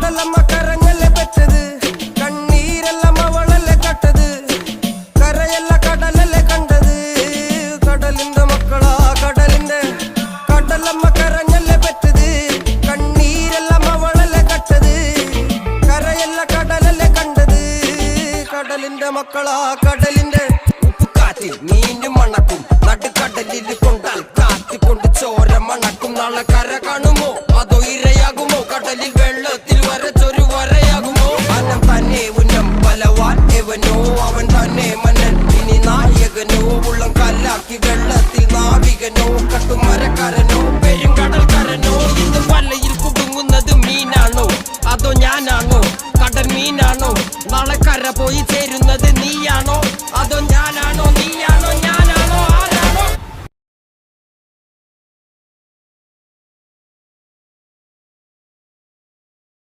കടലമ്മ കരഞ്ഞല്ലേ പെറ്റത്, കണ്ണീരെല്ലാം അവളല്ലേ കട്ടത്, കരയല്ല കടലല്ലേ കണ്ടത്. കടലിന്റെ മക്കളാ കടലിന്റെ, കടലമ്മ കരഞ്ഞല്ലേ പെറ്റത്, കണ്ണീരെല്ലാം അവളല്ലേ കട്ടത്, കരയല്ല കടലല്ലേ കണ്ടത്. കടലിന്റെ മക്കളാ കടലിന്റെ. ഉപ്പുകാറ്റിൽ മീനും മണക്കും, നടുക്കടലിൽ കൊണ്ടാൽ കാറ്റ് കൊണ്ട് ചോര മണക്കും. നാളെ കര കാണുമോ അതോ ഇരയാകും?